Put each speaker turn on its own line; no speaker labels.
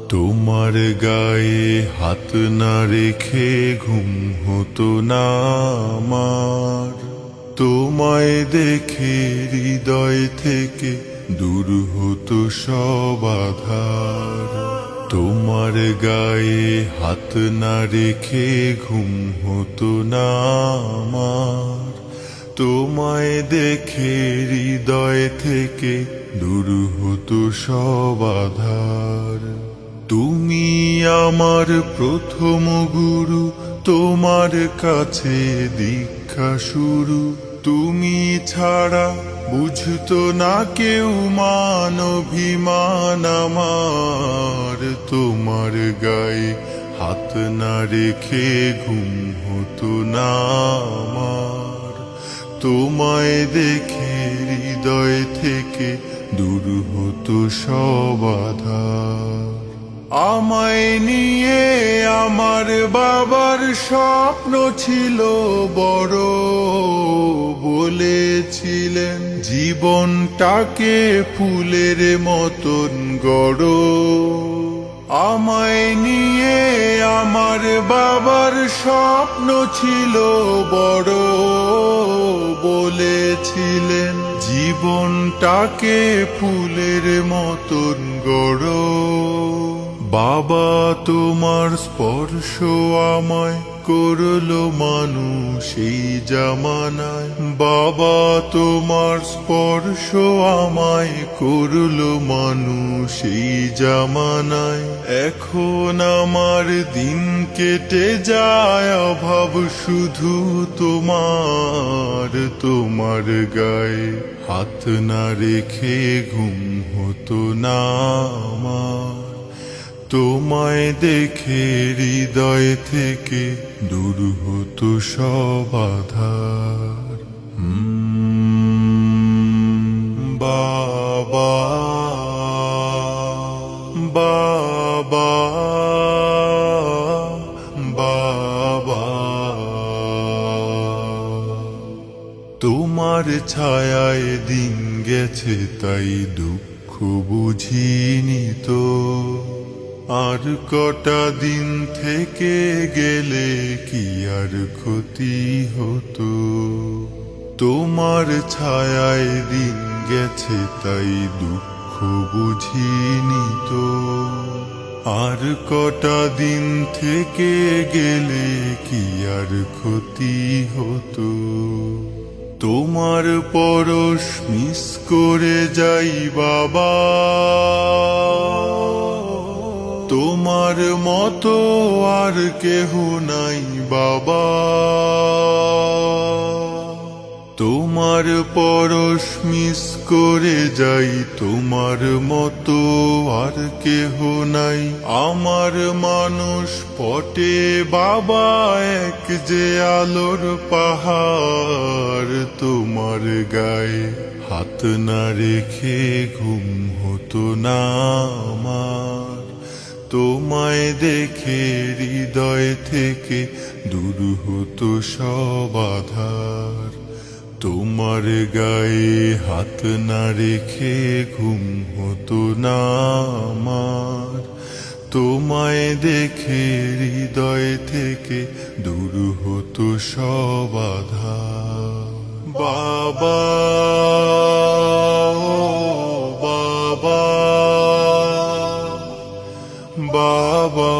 তোমার গায়ে হাত না রেখে ঘুম হতো না আমার। তোমায় দেখে হৃদয় থেকে দূর হতো সব আধার। তোমার গায়ে হাত না রেখে ঘুম হতো না আমার। তোমায় দেখে হৃদয় থেকে দূর হতো সব আধার। তুমি আমার প্রথম গুরু, তোমার কাছে দীক্ষা শুরু। তুমি ছাড়া বুঝতো না কেউ মান অভিমান আমার। তোমার গায়ে হাত না রেখে ঘুম হতো না আমার। তোমায় দেখে হৃদয় থেকে দূর হতো সব আধার। আমায় নিয়ে আমার বাবার স্বপ্ন ছিল বড়, বলেছিলেন জীবনটাকে ফুলের মতন গড়ো। আমায় নিয়ে আমার বাবার স্বপ্ন ছিল বড়, বলেছিলেন জীবনটাকে ফুলের মতন গড়ো। বাবা তোমার স্পর্শ আমায় করলো মানুষ এই জামানায়। বাবা তোমার স্পর্শ আমায় করলো মানুষ এই জামানায়। এখন আমার দিন কেটে যায় অভাব শুধু তোমার। তোমার গায়ে হাত না রেখে ঘুম হতো না আমার। তোমায় দেখে হৃদয় থেকে দূর হতো সব আধার। বাবা বাবা বাবা, তোমার ছায়ায় দিন গেছে তাই দুঃখ বুঝিনি তো। আর কটা দিন থেকে গেলে কি আর ক্ষতি হতো। তোমার ছায়ায় দিন গেছে তাই দুঃখ বুঝিনি তো। আর কটা দিন থেকে গেলে কি আর ক্ষতি হতো। তোমার পরশ মিস করে যাই বাবা। তোমার মতো আর কেহ নাই বাবা। তোমার পরশ মিস করে যাই, তোমার মতো আর কেহ নাই। আমার মানুষ পটে বাবা এক যে আলোর পাহাড়। তোমার গায়ে হাত না রেখে ঘুম হতো না আমার। তোমায় দেখে হৃদয় থেকে দূর হতো সব আধার। তোমার গায়ে হাত না রেখে ঘুম হতো না আমার। তোমায় দেখে হৃদয় থেকে দূর হতো সব আধার। বাবা ও বাবা বাবা।